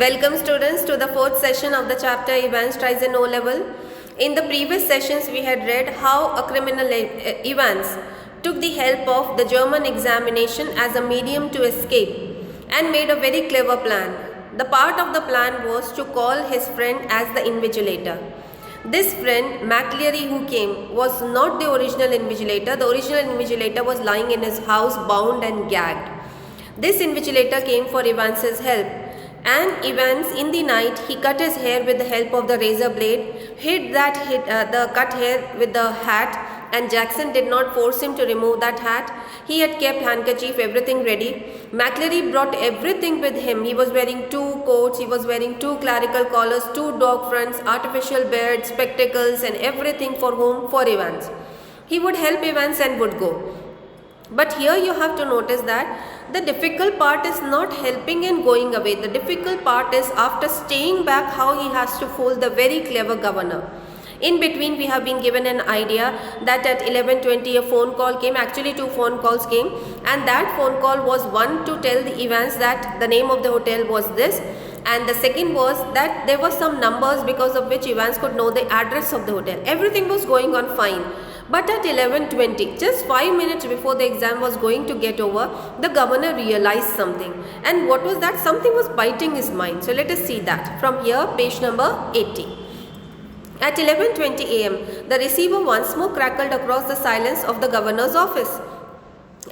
Welcome students to the fourth session of the chapter Evans tries an O-level. In the previous sessions we had read how a criminal Evans took the help of the German examination as a medium to escape and made a very clever plan. The part of the plan was to call his friend as the invigilator. This friend, McLeary, who came, was not the original invigilator. The original invigilator was lying in his house bound and gagged. This invigilator came for Evans's help. And Evans, in the night, he cut his hair with the help of the razor blade, hid the cut hair with the hat, and Jackson did not force him to remove that hat. He had kept handkerchief, everything ready. McLeary brought everything with him. He was wearing 2 coats, he was wearing 2 clerical collars, 2 dog fronts, artificial beard, spectacles, and everything for whom? For Evans. He would help Evans and would go. But here you have to notice that the difficult part is not helping and going away. The difficult part is after staying back how he has to fool the very clever governor. In between we have been given an idea that at 11:20 a phone call came, actually 2 phone calls came, and that phone call was one to tell the Evans that the name of the hotel was this, and the second was that there were some numbers because of which Evans could know the address of the hotel. Everything was going on fine. But at 11:20, just 5 minutes before the exam was going to get over, the governor realized something. And what was that? Something was biting his mind. So let us see that from here, page number 80. At 11:20 am, the receiver once more crackled across the silence of the governor's office.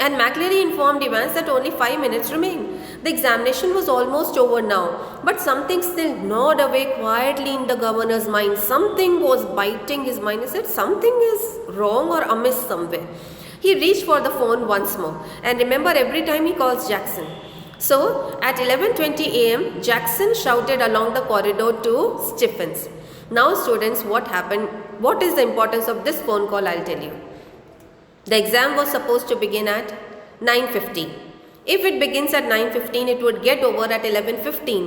And McLeary informed Evans that only 5 minutes remained. The examination was almost over now, but something still gnawed away quietly in the governor's mind. Something was biting his mind. He said something is wrong or amiss somewhere. He reached for the phone once more, and remember, every time he calls Jackson. So at 11:20 am, Jackson shouted along the corridor to Stephens. Now students, what happened? What is the importance of this phone call? I'll tell you. The exam was supposed to begin at 9:50. If it begins at 9:15, it would get over at 11:15.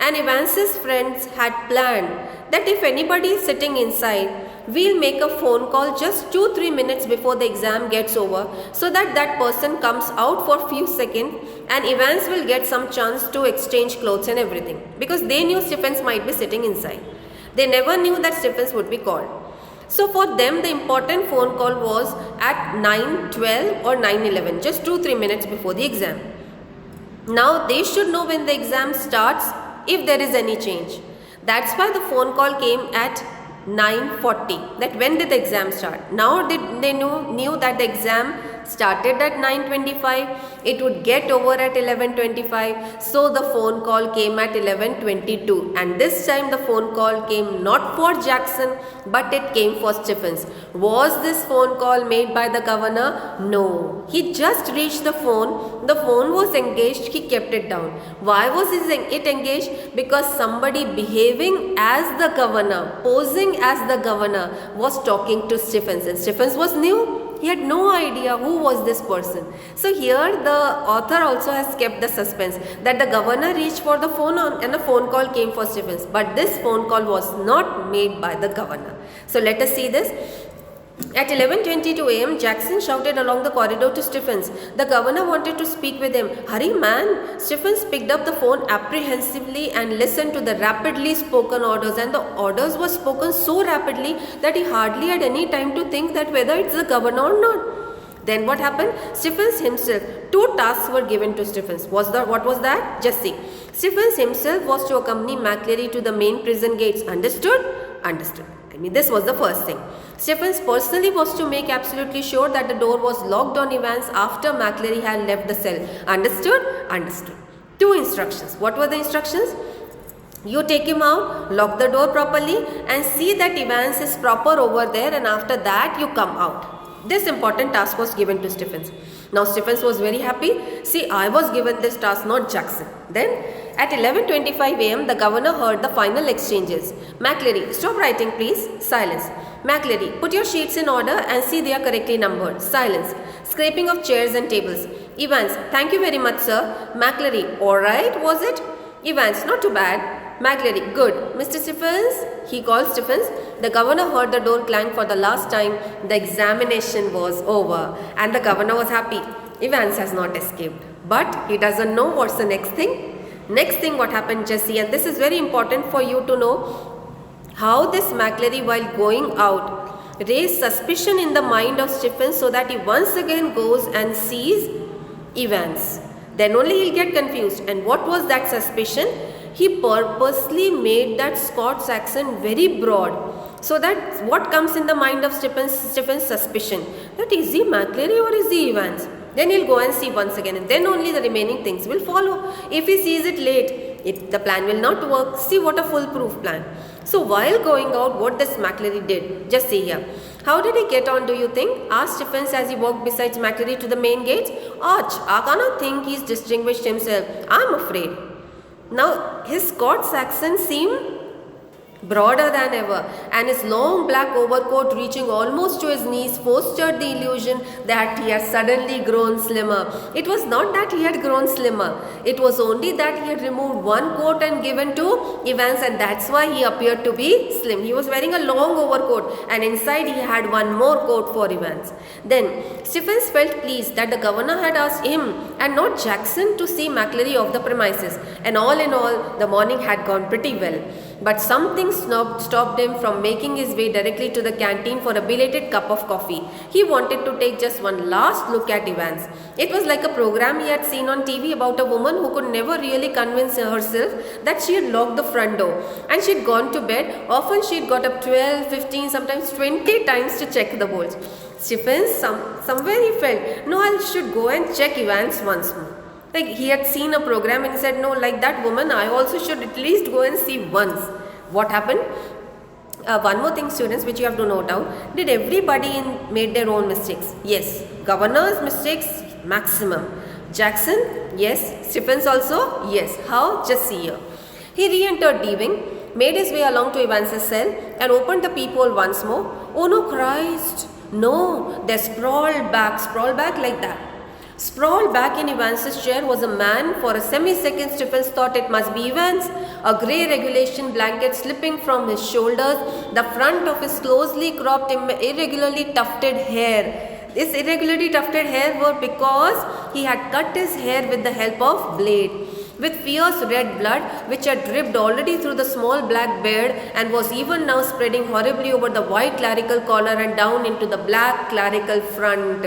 And Evans's friends had planned that if anybody is sitting inside, we'll make a phone call just 2-3 minutes before the exam gets over, so that that person comes out for few seconds and Evans will get some chance to exchange clothes and everything. Because they knew Stephens might be sitting inside. They never knew that Stephens would be called. So for them, the important phone call was at 9:12 or 9:11, just 2-3 minutes before the exam. Now they should know when the exam starts if there is any change. That's why the phone call came at 9:40, that when did the exam start. Now they knew that the exam started at 9:25, it would get over at 11:25, so the phone call came at 11:22, and this time the phone call came not for Jackson but it came for Stephens. Was this phone call made by the governor? No. He just reached the phone was engaged, he kept it down. Why was it engaged? Because somebody behaving as the governor, posing as the governor, was talking to Stephens, and Stephens was new. He had no idea who was this person. So here the author also has kept the suspense that the governor reached for the phone and a phone call came for Stephens. But this phone call was not made by the governor. So let us see this. At 11:22 am, Jackson shouted along the corridor to Stephens. The governor wanted to speak with him. Hurry, man! Stephens picked up the phone apprehensively and listened to the rapidly spoken orders. And the orders were spoken so rapidly that he hardly had any time to think that whether it's the governor or not. Then what happened? Stephens himself, 2 tasks were given to Stephens. What was that? Just see. Stephens himself was to accompany McLeary to the main prison gates. Understood? Understood. This was the first thing. Stephens personally was to make absolutely sure that the door was locked on Evans after McLeary had left the cell. Understood? Understood. 2 instructions. What were the instructions? You take him out, lock the door properly, and see that Evans is proper over there, and after that you come out. This important task was given to Stephens. Now Stephens was very happy. See, I was given this task, not Jackson. Then at 11:25 am, the governor heard the final exchanges. McLeary, stop writing please. Silence. McLeary, put your sheets in order and see they are correctly numbered. Silence. Scraping of chairs and tables. Evans, thank you very much sir. McLeary, alright was it? Evans, not too bad. McLeary, good. Mr. Stephens, he called Stephens. The governor heard the door clang for the last time. The examination was over and the governor was happy. Evans has not escaped. But he doesn't know what's the next thing. Next thing what happened, Jesse, and this is very important for you to know, how this McClary, while going out, raised suspicion in the mind of Stephens so that he once again goes and sees Evans. Then only he'll get confused. And what was that suspicion? He purposely made that Scots accent very broad, so that what comes in the mind of Stephens suspicion, that is he McClary or is he Evans? Then he'll go and see once again, and then only the remaining things will follow. If he sees it late, the plan will not work. See what a foolproof plan. So while going out, what this McClary did, just see here. How did he get on, do you think? Asked Stephens as he walked beside McClary to the main gate. Ach, I cannot think he's distinguished himself. I'm afraid. Now his Scots accent seemed broader than ever, and his long black overcoat reaching almost to his knees fostered the illusion that he had suddenly grown slimmer. It was not that he had grown slimmer, it was only that he had removed one coat and given to Evans, and that's why he appeared to be slim. He was wearing a long overcoat and inside he had one more coat for Evans. Then Stephens felt pleased that the governor had asked him and not Jackson to see McClary off the premises, and all in all the morning had gone pretty well. But something stopped him from making his way directly to the canteen for a belated cup of coffee. He wanted to take just one last look at Evans. It was like a program he had seen on TV about a woman who could never really convince herself that she had locked the front door, and she had gone to bed. Often she had got up 12, 15, sometimes 20 times to check the bolts. Stephens, somewhere he felt, no, I should go and check Evans once more. Like he had seen a program and he said, no, like that woman, I also should at least go and see once. What happened? One more thing, students, which you have to note out. Did everybody made their own mistakes? Yes. Governor's mistakes, maximum. Jackson? Yes. Stephens also? Yes. How? Just see here. He re-entered D-wing, made his way along to Evans's cell and opened the peephole once more. Oh no, Christ! No, they sprawled back like that. Sprawled back in Evans's chair was a man. For a semi-second, Stephens thought it must be Evans. A grey regulation blanket slipping from his shoulders, the front of his closely cropped, irregularly tufted hair. This irregularly tufted hair was because he had cut his hair with the help of blade. With fierce red blood, which had dripped already through the small black beard and was even now spreading horribly over the white clerical collar and down into the black clerical front.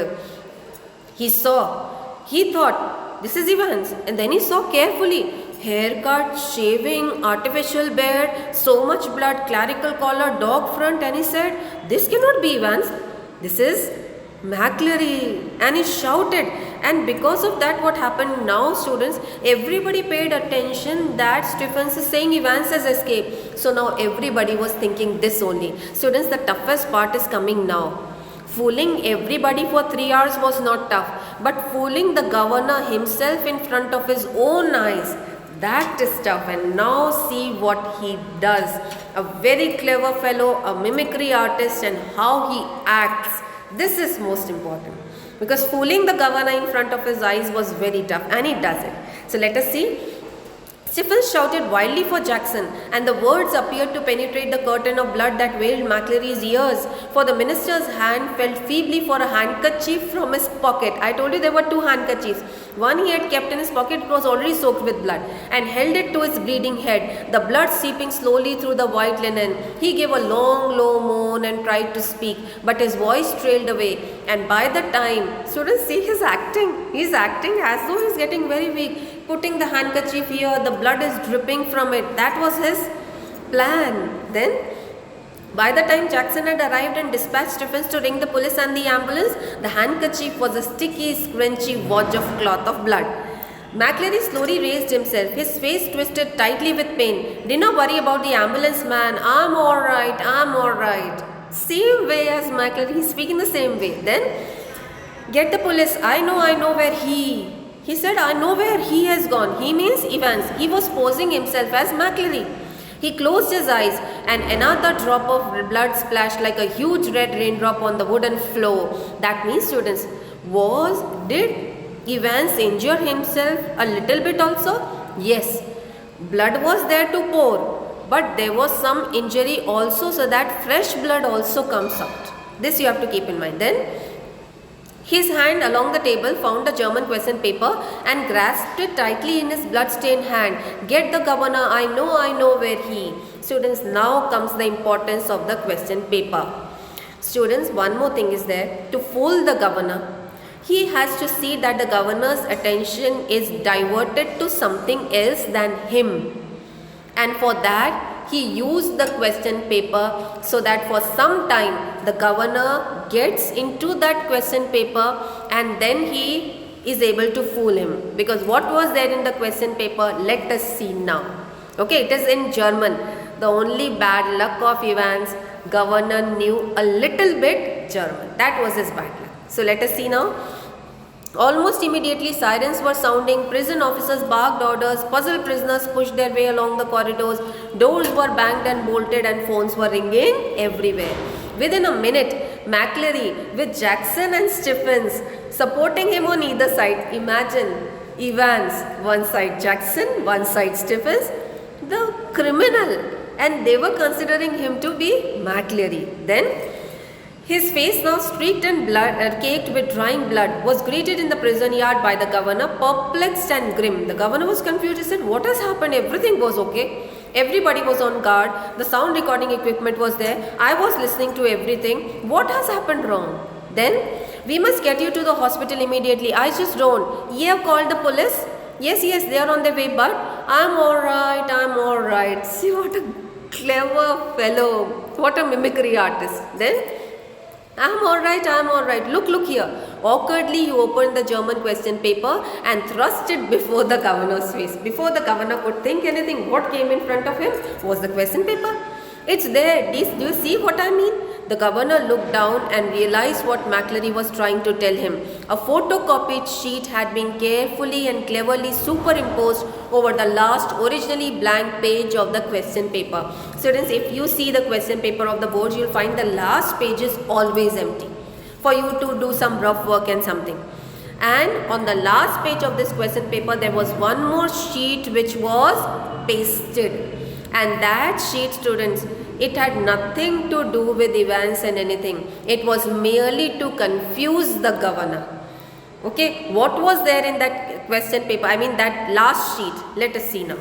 He thought, this is Evans, and then he saw carefully, haircut, shaving, artificial beard, so much blood, clerical collar, dog front, and he said, this cannot be Evans, this is McClary. And he shouted, and because of that, what happened now, students, everybody paid attention that Stephens is saying Evans has escaped. So now everybody was thinking this only. Students, the toughest part is coming now. Fooling everybody for 3 hours was not tough, but fooling the governor himself in front of his own eyes, that is tough. And now see what he does. A very clever fellow, a mimicry artist, and how he acts. This is most important, because fooling the governor in front of his eyes was very tough, and he does it. So let us see. Stephens shouted wildly for Jackson, and the words appeared to penetrate the curtain of blood that veiled McClary's ears, for the minister's hand felt feebly for a handkerchief from his pocket. I told you there were two handkerchiefs. One he had kept in his pocket, it was already soaked with blood, and held it to his bleeding head, the blood seeping slowly through the white linen. He gave a long, low moan and tried to speak, but his voice trailed away, and by the time, students, see his acting. He's acting as though he's getting very weak. Putting the handkerchief here, the blood is dripping from it. That was his plan. Then, by the time Jackson had arrived and dispatched Stephens to ring the police and the ambulance, the handkerchief was a sticky, scrunchy wodge of cloth of blood. McClary slowly raised himself, his face twisted tightly with pain. "Do not worry about the ambulance, man. I'm alright, I'm alright." Same way as McClary, he's speaking the same way. Then, "Get the police. I know where He said, I know where he has gone. He means Evans. He was posing himself as McClary. He closed his eyes, and another drop of blood splashed like a huge red raindrop on the wooden floor. That means, students, did Evans injure himself a little bit also? Yes. Blood was there to pour, but there was some injury also, so that fresh blood also comes out. This you have to keep in mind. Then, His hand along the table found the German question paper and grasped it tightly in his blood-stained hand. Get the governor, I know where he. Students, now comes the importance of the question paper. Students, one more thing is there. To fool the governor, he has to see that the governor's attention is diverted to something else than him. And for that, he used the question paper so that for some time the governor gets into that question paper and then he is able to fool him. Because what was there in the question paper? Let us see now. Okay, it is in German. The only bad luck of Evans, governor knew a little bit German. That was his bad luck. So let us see now. Almost immediately, sirens were sounding, prison officers barked orders, puzzled prisoners pushed their way along the corridors, doors were banged and bolted, and phones were ringing everywhere. Within a minute, McCleary with Jackson and Stephens supporting him on either side. Imagine Evans, one side Jackson, one side Stephens, the criminal, and they were considering him to be McCleary. Then, his face now streaked and caked with drying blood, was greeted in the prison yard by the governor, perplexed and grim. The governor was confused. He said, what has happened? Everything was okay. Everybody was on guard. The sound recording equipment was there. I was listening to everything. What has happened wrong? Then, we must get you to the hospital immediately. I just don't. You have called the police? Yes, they are on their way, but I'm alright. See what a clever fellow. What a mimicry artist. Then, I'm alright. Look here. Awkwardly, you opened the German question paper and thrust it before the governor's face. Before the governor could think anything, what came in front of him was the question paper. It's there. Do you see what I mean? The governor looked down and realized what McCleary was trying to tell him. A photocopied sheet had been carefully and cleverly superimposed over the last originally blank page of the question paper. Students, if you see the question paper of the board, you'll find the last page is always empty for you to do some rough work and something. And on the last page of this question paper, there was one more sheet which was pasted. And that sheet, students, it had nothing to do with Evans and anything. It was merely to confuse the governor. Okay, what was there in that question paper? I mean that last sheet. Let us see now.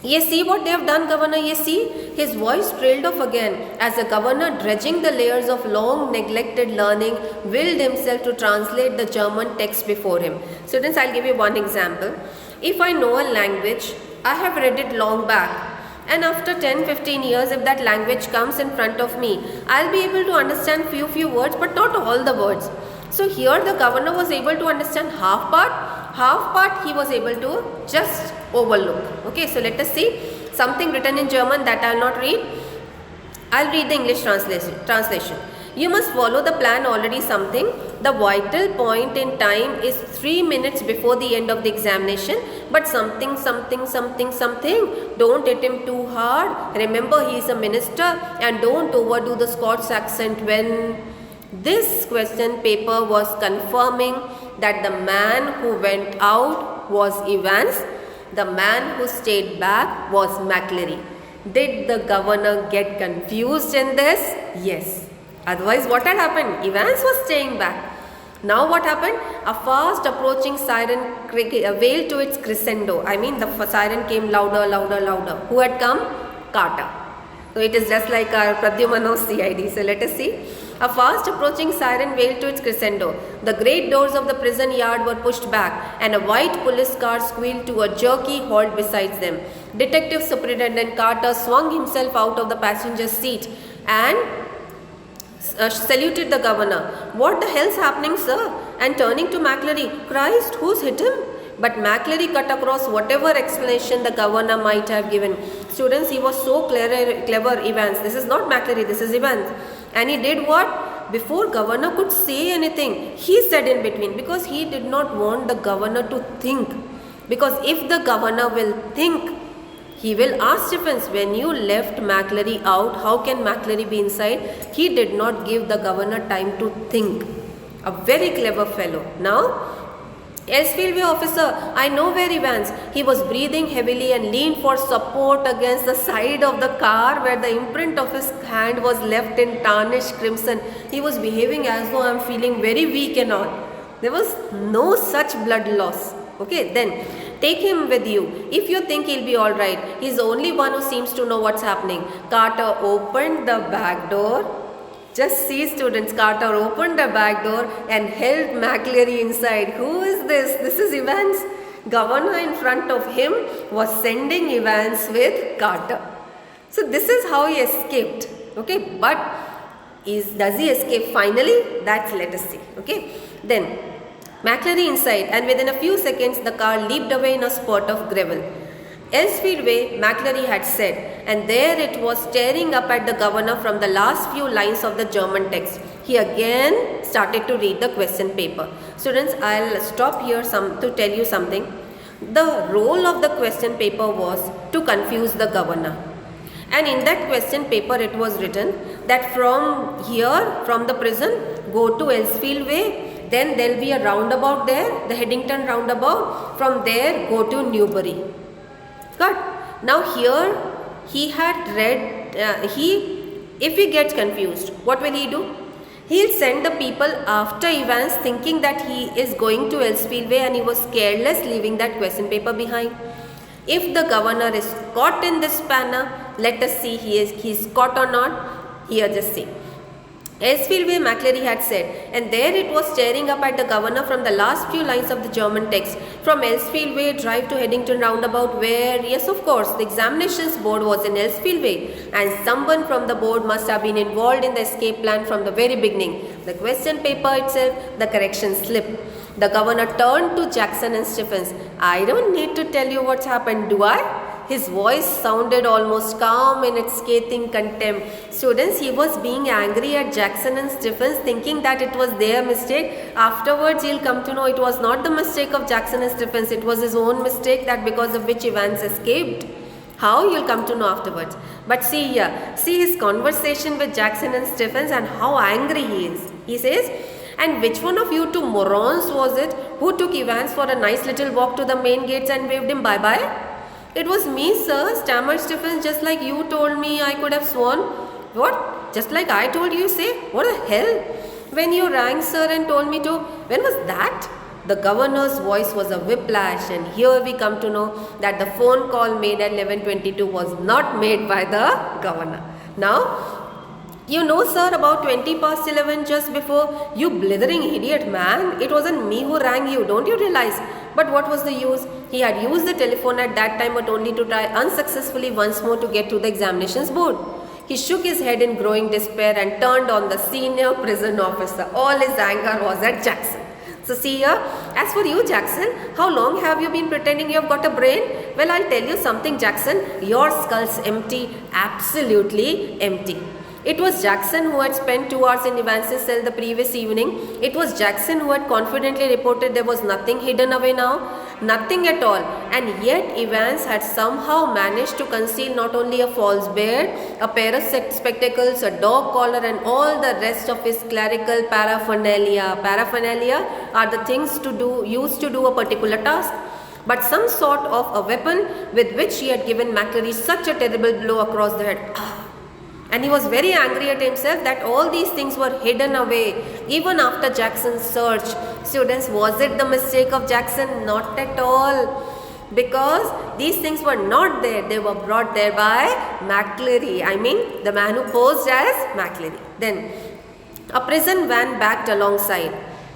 You see what they have done, governor? You see? His voice trailed off again as the governor, dredging the layers of long neglected learning, willed himself to translate the German text before him. Students, I'll give you one example. If I know a language, I have read it long back. And after 10-15 years, if that language comes in front of me, I'll be able to understand few words, but not all the words. So here the governor was able to understand half part he was able to just overlook. Okay, so let us see something written in German that I'll not read. I'll read the English translation. You must follow the plan already something. The vital point in time is 3 minutes before the end of the examination, but something. Don't hit him too hard. Remember, he is a minister, and don't overdo the Scots accent when this question paper was confirming that the man who went out was Evans. The man who stayed back was McCleary. Did the governor get confused in this? Yes. Otherwise, what had happened? Evans was staying back. Now what happened? A fast approaching siren wailed to its crescendo. I mean, the siren came louder. Who had come? Carter. So it is just like our Pradyuman of CID. So let us see. A fast approaching siren wailed to its crescendo. The great doors of the prison yard were pushed back and a white police car squealed to a jerky halt beside them. Detective Superintendent Carter swung himself out of the passenger seat and saluted the governor. What the hell's happening, sir? And turning to McCleary, Christ, who's hit him? But McCleary cut across whatever explanation the governor might have given. Students, he was so clever, Evans. This is not McCleary, this is Evans. And he did what? Before governor could say anything, he said in between, because he did not want the governor to think. Because if the governor will think, he will ask Stephens, when you left McCleary out, how can McCleary be inside? He did not give the governor time to think. A very clever fellow. Now, Elsfield Way officer, I know where Evans. He was breathing heavily and leaned for support against the side of the car where the imprint of his hand was left in tarnished crimson. He was behaving as though I am feeling very weak and all. There was no such blood loss. Okay, then take him with you. If you think he'll be alright, he's the only one who seems to know what's happening. Carter opened the back door. Just see, students, Carter opened the back door and held McLeary inside. Who is this? This is Evans. Governor in front of him was sending Evans with Carter. So this is how he escaped. Okay, but does he escape finally? Let us see. Okay, then McLeary inside, and within a few seconds the car leaped away in a spurt of gravel. Elsfield Way, McLeary had said, and there it was staring up at the governor from the last few lines of the German text. He again started to read the question paper. Students, I'll stop here to tell you something. The role of the question paper was to confuse the governor. And in that question paper it was written that from here, from the prison, go to Elsfield Way, then there will be a roundabout there, the Headington roundabout. From there, go to Newbury. Good. Now here he had read, if he gets confused, what will he do? He'll send the people after Evans thinking that he is going to Elsfield Way and he was careless leaving that question paper behind. If the governor is caught in this manner, let us see he's caught or not. Here just see. Elsfield Way, McLeary had said, and there it was staring up at the governor from the last few lines of the German text. From Elsfield Way, drive to Headington roundabout where, yes of course, the examinations board was in Elsfield Way and someone from the board must have been involved in the escape plan from the very beginning. The question paper itself, the correction slip. The governor turned to Jackson and Stephens. I don't need to tell you what's happened, do I? His voice sounded almost calm in its scathing contempt. Students, he was being angry at Jackson and Stephens, thinking that it was their mistake. Afterwards, he'll come to know it was not the mistake of Jackson and Stephens. It was his own mistake, that because of which Evans escaped. How? You'll come to know afterwards. But see here, see his conversation with Jackson and Stephens and how angry he is. He says, and which one of you two morons was it who took Evans for a nice little walk to the main gates and waved him bye-bye? It was me, sir, stammered Stephens, just like you told me. I could have sworn. What? Just like I told you, say? What the hell? When you rang, sir, and told me to. When was that? The governor's voice was a whiplash, and here we come to know that the phone call made at 11:22 was not made by the governor. Now, you know, sir, about 20 past 11 just before, you blithering idiot man, it wasn't me who rang you, don't you realize? But what was the use? He had used the telephone at that time but only to try unsuccessfully once more to get to the examinations board. He shook his head in growing despair and turned on the senior prison officer. All his anger was at Jackson. So see here, as for you Jackson, how long have you been pretending you have got a brain? Well, I'll tell you something, Jackson, your skull's empty, absolutely empty. It was Jackson who had spent 2 hours in Evans's cell the previous evening. It was Jackson who had confidently reported there was nothing hidden away now, nothing at all. And yet Evans had somehow managed to conceal not only a false beard, a pair of spectacles, a dog collar and all the rest of his clerical paraphernalia. Paraphernalia are the things used to do a particular task, but some sort of a weapon with which he had given McLeary such a terrible blow across the head. And he was very angry at himself that all these things were hidden away even after Jackson's search. Students, was it the mistake of Jackson? Not at all. Because these things were not there. They were brought there by McLeary. I mean, the man who posed as McLeary. Then, a prison van backed alongside.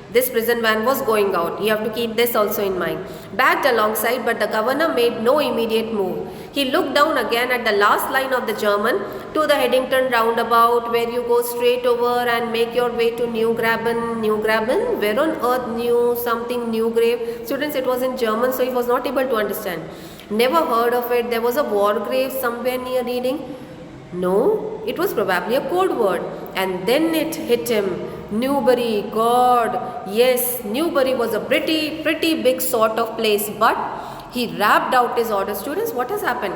This prison van was going out. You have to keep this also in mind. Backed alongside, but the governor made no immediate move. He looked down again at the last line of the German to the Headington roundabout where you go straight over and make your way to New Graben. New Graben? Where on earth New grave? Students, it was in German, so he was not able to understand. Never heard of it. There was a war grave somewhere near Reading. No, it was probably a code word. And then it hit him. Newbury, God, yes, Newbury was a pretty big sort of place, but he rapped out his order. Students, what has happened?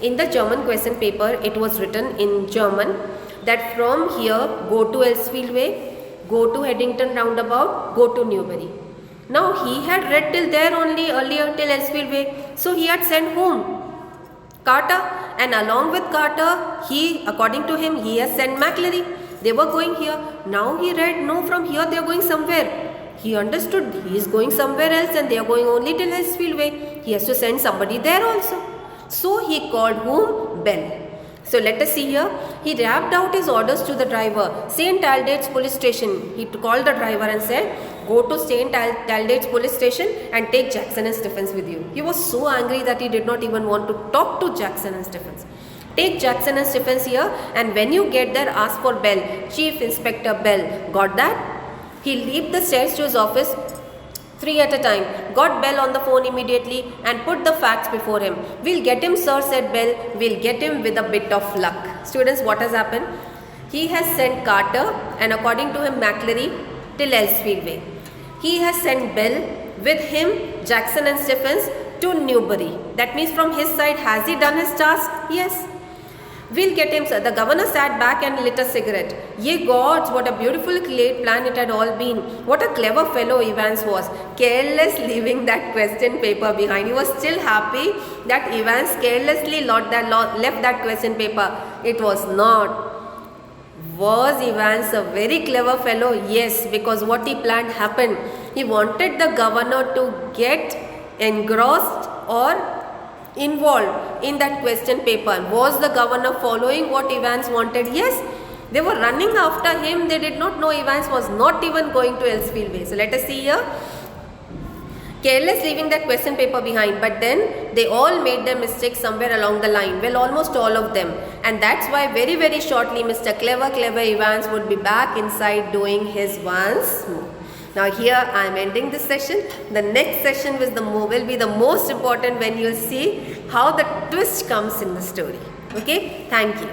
In the German question paper, it was written in German that from here, go to Elsfield Way, go to Headington roundabout, go to Newbury. Now he had read till there only earlier till Elsefield Way. So he had sent whom? Carter, and along with Carter, he, according to him, he has sent McCleary. They were going here. Now he read, no, from here they are going somewhere. He understood he is going somewhere else and they are going only till Elsefield Way. He has to send somebody there also. So he called whom? Bell. So let us see here. He rapped out his orders to the driver. St. Aldate's police station. He called the driver and said, go to St. Aldate's police station and take Jackson and Stephens with you. He was so angry that he did not even want to talk to Jackson and Stephens. Take Jackson and Stephens here, and when you get there, ask for Bell. Chief Inspector Bell. Got that? He leaped the stairs to his office, 3 at a time, got Bell on the phone immediately and put the facts before him. We'll get him, sir, said Bell. We'll get him with a bit of luck. Students, what has happened? He has sent Carter and according to him McCleary till Elsefield Way. He has sent Bell with him, Jackson and Stephens, to Newbury. That means from his side, has he done his task? Yes. We'll get him, sir. The governor sat back and lit a cigarette. Ye gods, what a beautiful laid plan it had all been. What a clever fellow Evans was. Careless leaving that question paper behind. He was still happy that Evans carelessly left that question paper. It was not. Was Evans a very clever fellow? Yes, because what he planned happened. He wanted the governor to get engrossed or involved in that question paper. Was the governor following what Evans wanted? Yes. They were running after him. They did not know Evans was not even going to Elsefield Way. So let us see here. Careless leaving that question paper behind, but then they all made their mistakes somewhere along the line. Well, almost all of them. And that's why very, very shortly Mr. Clever Evans would be back inside doing his once more. Now here I am ending this session. The next session will be the most important when you will see how the twist comes in the story. Okay, thank you.